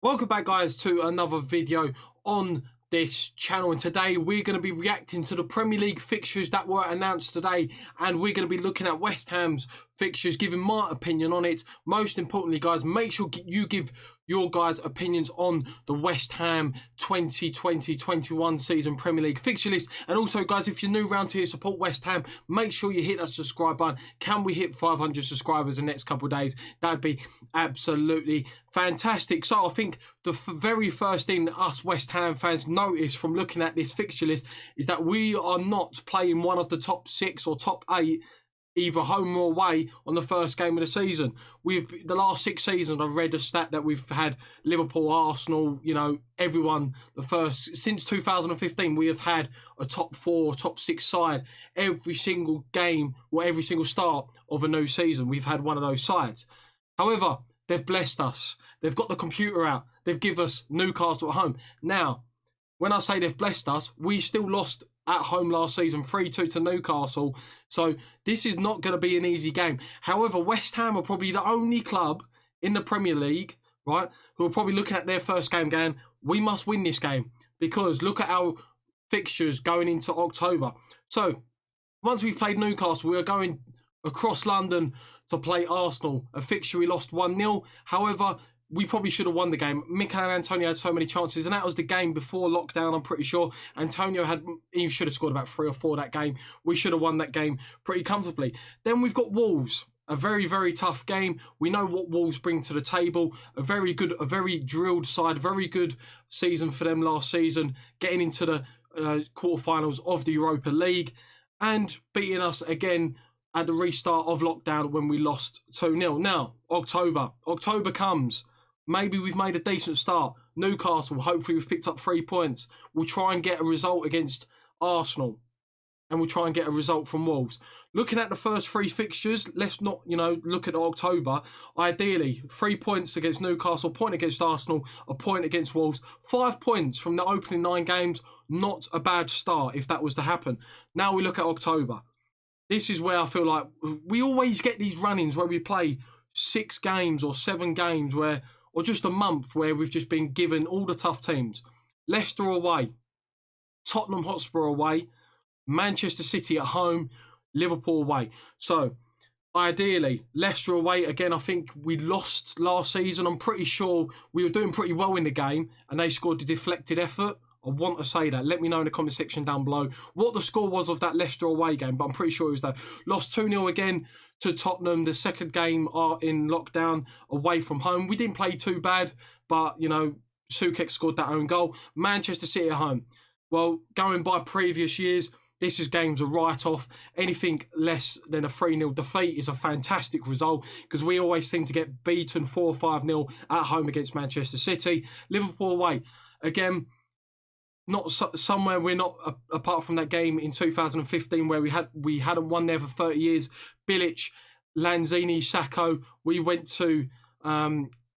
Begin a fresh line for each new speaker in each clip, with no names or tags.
Welcome back, guys, to another video on this channel, and today we're going to be reacting to the Premier League fixtures that were announced today, and we're going to be looking at West Ham's fixtures, giving my opinion on it. Most importantly, guys, make sure you give your guys' opinions on the West Ham 2020-21 season Premier League fixture list. And also, guys, if you're new around here, support West Ham, make sure you hit that subscribe button. Can we hit 500 subscribers in the next couple of days? That'd be absolutely fantastic. So I think the very first thing that us West Ham fans notice from looking at this fixture list is that we are not playing one of the top 6 or top 8, either home or away, on the first game of the season. The last 6 seasons, I've read a stat that we've had Liverpool, Arsenal, everyone, since 2015, we have had a top 4, top 6 side every single game or every single start of a new season. We've had one of those sides. However, they've blessed us. They've got the computer out. They've given us Newcastle at home. Now, when I say they've blessed us, we still lost at home last season 3-2 to Newcastle. So this is not going to be an easy game. However, West Ham are probably the only club in the Premier League, right, who are probably looking at their first game going, we must win this game, because look at our fixtures going into October. So once we've played Newcastle, we are going across London to play Arsenal, a fixture we lost 1-0. However, we probably should have won the game. Mikel Antonio had so many chances, and that was the game before lockdown, I'm pretty sure. He should have scored about 3 or 4 that game. We should have won that game pretty comfortably. Then we've got Wolves, a very, very tough game. We know what Wolves bring to the table. A very drilled side, very good season for them last season, getting into the quarterfinals of the Europa League and beating us again at the restart of lockdown when we lost 2-0. Now, October comes. Maybe we've made a decent start. Newcastle, hopefully we've picked up 3 points. We'll try and get a result against Arsenal. And we'll try and get a result from Wolves. Looking at the first 3 fixtures, let's not, look at October. Ideally, 3 points against Newcastle, a point against Arsenal, a point against Wolves. 5 points from the opening 9 games. Not a bad start if that was to happen. Now we look at October. This is where I feel like we always get these run-ins where we play 6 games or 7 games or just a month where we've just been given all the tough teams. Leicester away, Tottenham Hotspur away, Manchester City at home, Liverpool away. So, ideally, Leicester away, again, I think we lost last season. I'm pretty sure we were doing pretty well in the game and they scored a deflected effort. I want to say that. Let me know in the comment section down below what the score was of that Leicester away game, but I'm pretty sure it was that. Lost 2-0 again to Tottenham, the second game in lockdown away from home. We didn't play too bad, but, Soucek scored that own goal. Manchester City at home. Well, going by previous years, this is games a write-off. Anything less than a 3-0 defeat is a fantastic result because we always seem to get beaten 4 or 5-0 at home against Manchester City. Liverpool away. Again, not somewhere we're not, apart from that game in 2015 where we hadn't won there for 30 years. Bilic, Lanzini, Sacco. We went to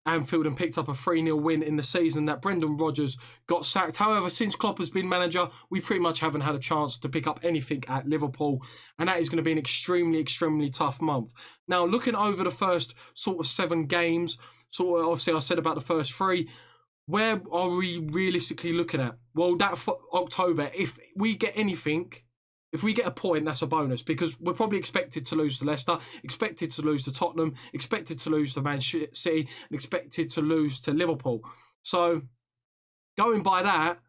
Anfield and picked up a 3-0 win in the season that Brendan Rodgers got sacked. However, since Klopp has been manager, we pretty much haven't had a chance to pick up anything at Liverpool, and that is going to be an extremely, extremely tough month. Now, looking over the first sort of 7 games, obviously I said about the first 3, where are we realistically looking at? Well, that October, if we get anything, if we get a point, that's a bonus because we're probably expected to lose to Leicester, expected to lose to Tottenham, expected to lose to Manchester City, and expected to lose to Liverpool. So, going by that,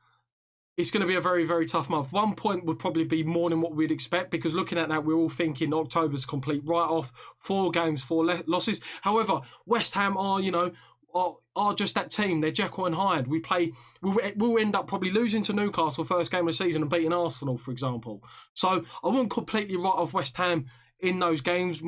it's going to be a very, very tough month. 1 point would probably be more than what we'd expect because looking at that, we're all thinking October's complete write-off, 4 games, 4 losses. However, West Ham are just that team. They're Jekyll and Hyde. We'll end up probably losing to Newcastle first game of the season and beating Arsenal, for example. So I wouldn't completely write off West Ham in those games.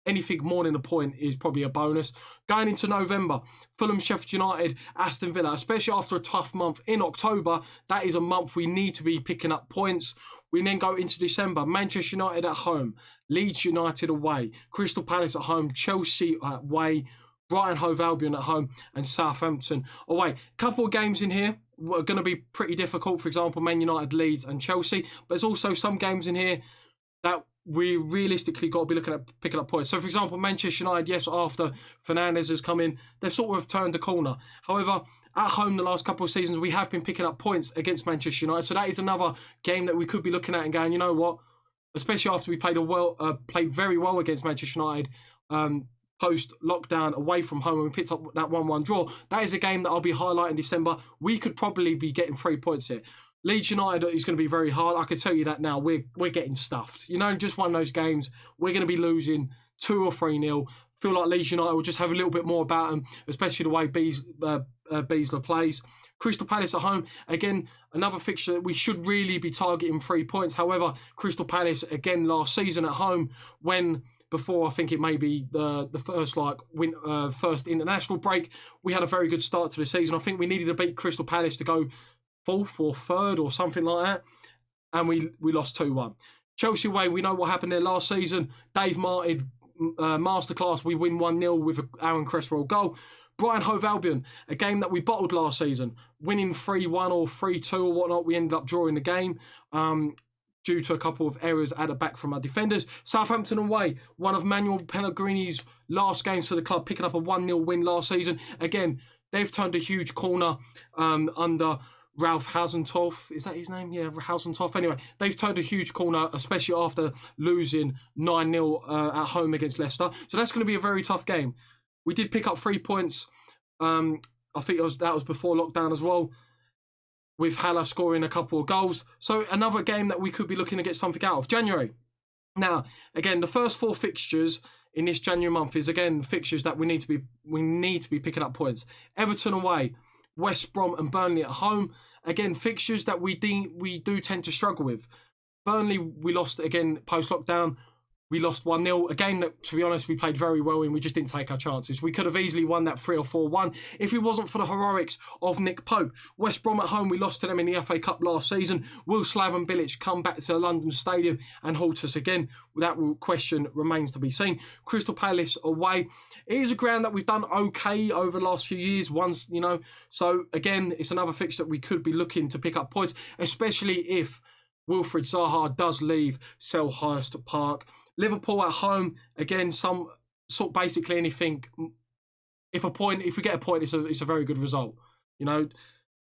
Anything more than a point is probably a bonus. Going into November, Fulham, Sheffield United, Aston Villa, especially after a tough month in October, that is a month we need to be picking up points. We then go into December, Manchester United at home, Leeds United away, Crystal Palace at home, Chelsea away, Brighton Hove Albion at home and Southampton away. Couple of games in here are going to be pretty difficult. For example, Man United, Leeds and Chelsea. But there's also some games in here that we realistically got to be looking at picking up points. So, for example, Manchester United, yes, after Fernandes has come in, they've sort of turned the corner. However, at home the last couple of seasons, we have been picking up points against Manchester United. So that is another game that we could be looking at and going, you know what? Especially after we played very well against Manchester United post-lockdown away from home and we picked up that 1-1 draw. That is a game that I'll be highlighting in December. We could probably be getting 3 points here. Leeds United is going to be very hard. I can tell you that now. We're getting stuffed. You know, just one of those games. We're going to be losing 2 or 3-0. Feel like Leeds United will just have a little bit more about them, especially the way Beasley plays. Crystal Palace at home. Again, another fixture that we should really be targeting 3 points. However, Crystal Palace, again, last season at home, before I think it may be the first international break, we had a very good start to the season. I think we needed to beat Crystal Palace to go 4th or 3rd or something like that, and we lost 2-1. Chelsea away, we know what happened there last season. Dave Martin, masterclass, we win 1-0 with an Aaron Cresswell goal. Brighton Hove Albion, a game that we bottled last season, winning 3-1 or 3-2 or whatnot. We ended up drawing the game due to a couple of errors at the back from our defenders. Southampton away, one of Manuel Pellegrini's last games for the club, picking up a 1-0 win last season. Again, they've turned a huge corner under Ralph Hasentoff, is that his name? Yeah, Hasentoff. Anyway, they've turned a huge corner, especially after losing 9-0 at home against Leicester. So that's going to be a very tough game. We did pick up 3 points. I think that was before lockdown as well, with Haller scoring a couple of goals. So another game that we could be looking to get something out of. January. Now, again, the first 4 fixtures in this January month is, again, fixtures that we need to be picking up points. Everton away, West Brom and Burnley at home. Again, fixtures that we do tend to struggle with. Burnley, we lost again post-lockdown. We lost 1-0. A game that, to be honest, we played very well in. We just didn't take our chances. We could have easily won that 3 or 4-1 if it wasn't for the heroics of Nick Pope. West Brom at home, we lost to them in the FA Cup last season. Will Slaven Bilic come back to the London Stadium and halt us again? That question remains to be seen. Crystal Palace away. It is a ground that we've done okay over the last few years. So again, it's another fixture that we could be looking to pick up points, especially if Wilfried Zaha does leave Selhurst Park. Liverpool at home, again, basically anything. If we get a point, it's a very good result. You know,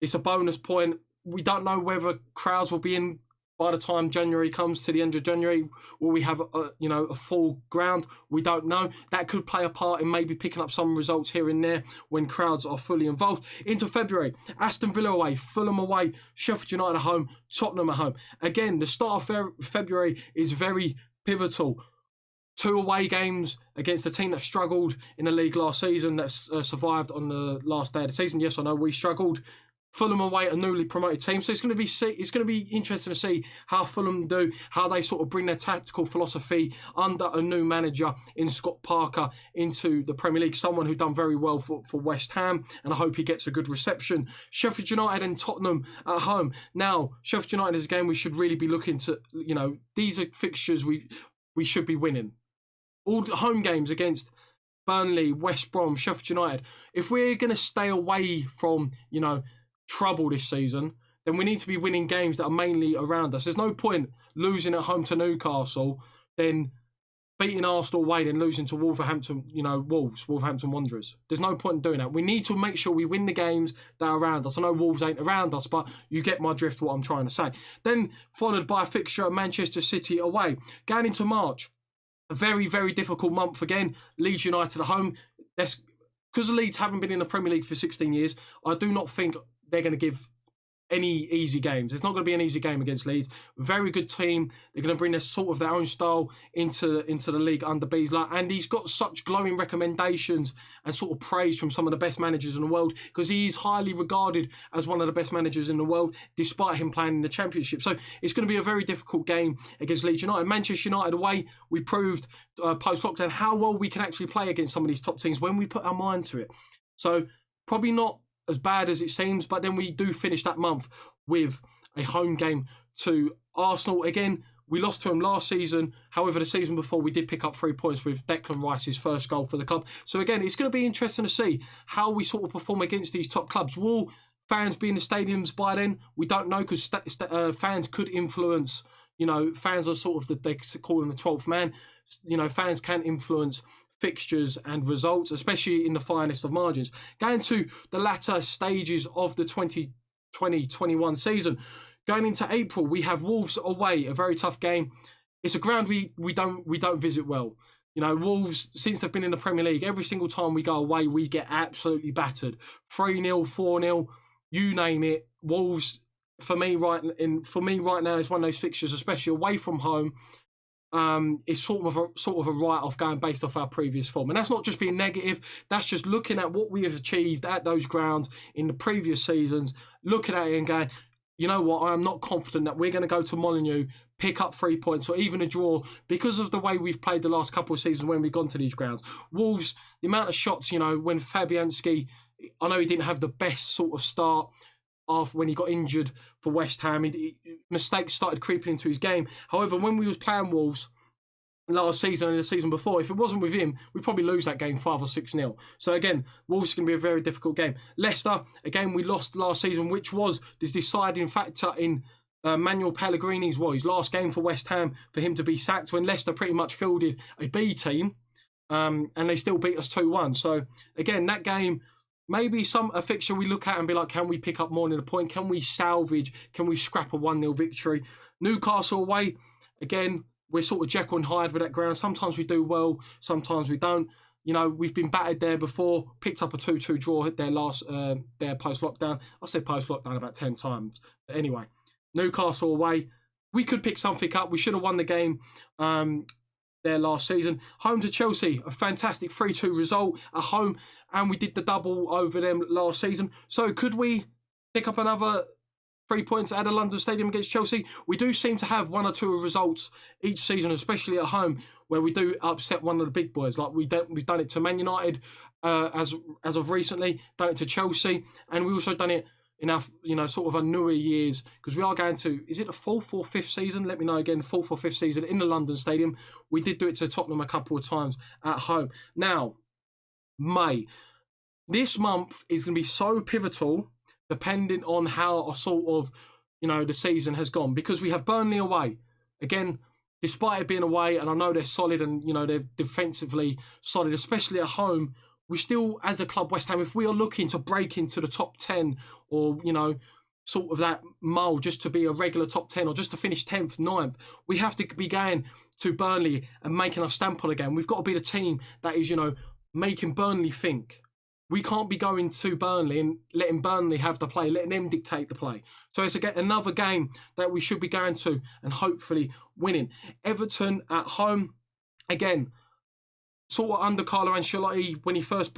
it's a bonus point. We don't know whether crowds will be in by the time January comes to the end of January. Will we have a full ground? We don't know. That could play a part in maybe picking up some results here and there when crowds are fully involved. Into February, Aston Villa away, Fulham away, Sheffield United at home, Tottenham at home. Again, the start of February is very pivotal. 2 away games against a team that struggled in the league last season, that survived on the last day of the season. Yes, I know we struggled. Fulham away, a newly promoted team. So it's going to be interesting to see how Fulham do, how they sort of bring their tactical philosophy under a new manager in Scott Parker into the Premier League, someone who done very well for West Ham, and I hope he gets a good reception. Sheffield United and Tottenham at home. Now, Sheffield United is a game we should really be looking to, these are fixtures we should be winning. All the home games against Burnley, West Brom, Sheffield United. If we're going to stay away from, trouble this season, then we need to be winning games that are mainly around us. There's no point losing at home to Newcastle, then beating Arsenal away, then losing to Wolverhampton, Wolverhampton Wanderers. There's no point in doing that. We need to make sure we win the games that are around us. I know Wolves ain't around us, but you get my drift, what I'm trying to say. Then followed by a fixture at Manchester City away. Going into March, a very, very difficult month again. Leeds United at home. Because the Leeds haven't been in the Premier League for 16 years, I do not think they're going to give any easy games. It's not going to be an easy game against Leeds. Very good team. They're going to bring their own style into the league under Beasley. And he's got such glowing recommendations and sort of praise from some of the best managers in the world, because he is highly regarded as one of the best managers in the world, despite him playing in the Championship. So it's going to be a very difficult game against Leeds United. Manchester United away, we proved post-lockdown how well we can actually play against some of these top teams when we put our mind to it. So probably not as bad as it seems, but then we do finish that month with a home game to Arsenal. Again, we lost to them last season. However, the season before, we did pick up 3 points with Declan Rice's first goal for the club. So again, it's going to be interesting to see how we sort of perform against these top clubs. Will fans be in the stadiums by then? We don't know, because fans could influence you know, fans are sort of they call them the 12th man. You know, fans can influence fixtures and results, especially in the finest of margins. Going to the latter stages of the 2020-21 season, going into April, we have Wolves away, a very tough game. It's a ground we don't visit well. You know, Wolves, since they've been in the Premier League, every single time we go away, we get absolutely battered. 3-0, 4-0, you name it. Wolves, for me right now, is one of those fixtures, especially away from home. It's sort of a write-off going based off our previous form. And that's not just being negative, that's just looking at what we have achieved at those grounds in the previous seasons, looking at it and going, you know what, I am not confident that we're going to go to Molineux, pick up 3 points or even a draw because of the way we've played the last couple of seasons when we've gone to these grounds. Wolves, the amount of shots, you know, when Fabianski, I know he didn't have the best sort of start after when he got injured for West Ham, mistakes started creeping into his game. However, when we was playing Wolves last season and the season before, if it wasn't with him, we'd probably lose that game 5 or 6-0. So again, Wolves can be a very difficult game. Leicester, again, we lost last season, which was the deciding factor in Manuel Pellegrini's his last game for West Ham for him to be sacked when Leicester pretty much fielded a B team and they still beat us 2-1. So again, that game, maybe a fixture we look at and be like, can we pick up more than a point? Can we salvage? Can we scrap a 1-0 victory? Newcastle away, again, we're sort of Jekyll and Hyde with that ground. Sometimes we do well, sometimes we don't. You know, we've been battered there before, picked up a 2-2 draw, hit their post-lockdown. I said post-lockdown about 10 times. But anyway, Newcastle away, we could pick something up. We should have won the game there last season. Home to Chelsea, a fantastic 3-2 result at home, and we did the double over them last season. So could we pick up another 3 points at the London Stadium against Chelsea? We do seem to have 1 or 2 results each season, especially at home, where we do upset one of the big boys. Like we've done it to Man United as of recently, done it to Chelsea, and we also done it in our, you know, sort of our newer years, because we are going to, is it the 4th or 5th season? Let me know again, 4th or 5th season in the London Stadium. We did do it to Tottenham a couple of times at home. Now, May. This month is going to be so pivotal, depending on how a sort of, you know, the season has gone, because we have Burnley away. Again, despite it being away, and I know they're solid and, you know, they're defensively solid, especially at home, we still, as a club, West Ham, if we are looking to break into the top 10 or, you know, sort of that mould just to be a regular top 10 or just to finish 10th, 9th, we have to be going to Burnley and making our stamp on again. We've got to be the team that is, you know, making Burnley think. We can't be going to Burnley and letting Burnley have the play, letting them dictate the play. So it's another game that we should be going to and hopefully winning. Everton at home, again, sort of under Carlo Ancelotti, when he first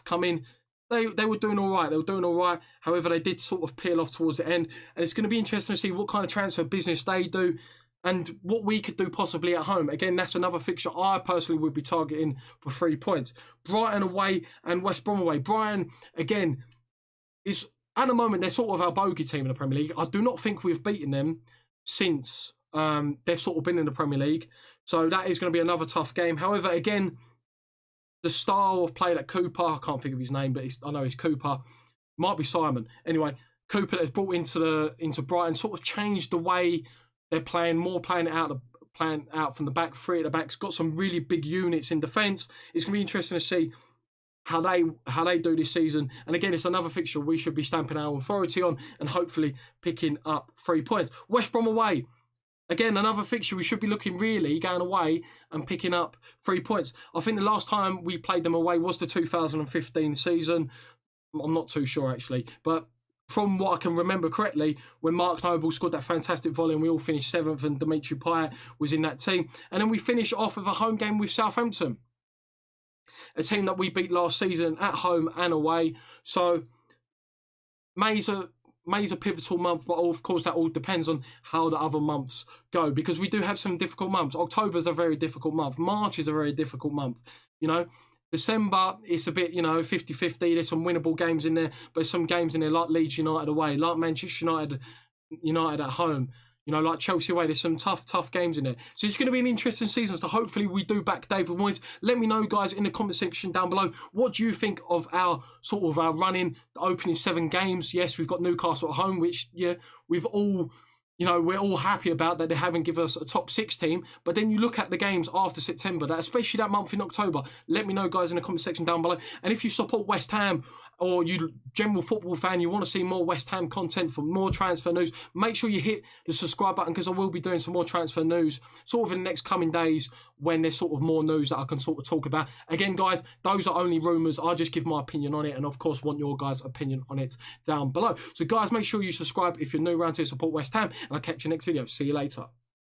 come in, they were doing all right. They were doing all right. However, they did sort of peel off towards the end. And it's going to be interesting to see what kind of transfer business they do and what we could do possibly at home. Again, that's another fixture I personally would be targeting for 3 points. Brighton away and West Brom away. Brighton, again, is at the moment, they're sort of our bogey team in the Premier League. I do not think we've beaten them since they've sort of been in the Premier League. So that is going to be another tough game. However, again, the style of play that Cooper, I can't think of his name, but I know he's Cooper, might be Simon. Anyway, Cooper that has brought into Brighton sort of changed the way they're playing, more playing out from the back, 3 at the back's got some really big units in defence. It's going to be interesting to see how they do this season. And again, it's another fixture we should be stamping our authority on and hopefully picking up 3 points. West Brom away. Again, another fixture we should be looking really going away and picking up 3 points. I think the last time we played them away was the 2015 season. I'm not too sure actually, but from what I can remember correctly, when Mark Noble scored that fantastic volley and we all finished 7th and Dimitri Payet was in that team. And then we finish off with a home game with Southampton, a team that we beat last season at home and away. So May's a pivotal month, but of course that all depends on how the other months go, because we do have some difficult months. October's a very difficult month. March is a very difficult month. You know, December, it's a bit, you know, 50-50. There's some winnable games in there, but there's some games in there like Leeds United away, like Manchester United at home, you know, like Chelsea away. There's some tough games in there. So it's going to be an interesting season. So hopefully we do back David Moyes. Let me know, guys, in the comment section down below. What do you think of our running, the opening 7 games? Yes, we've got Newcastle at home, which, yeah, we've all, you know, we're all happy about that they haven't given us a top 6 team. But then you look at the games after September, that especially that month in October. Let me know, guys, in the comment section down below. And if you support West Ham, or you general football fan, you want to see more West Ham content for more transfer news, make sure you hit the subscribe button, because I will be doing some more transfer news sort of in the next coming days when there's sort of more news that I can sort of talk about. Again, guys, those are only rumours. I just give my opinion on it, and of course want your guys' opinion on it down below. So guys, make sure you subscribe if you're new around here, support West Ham, and I'll catch you next video. See you later.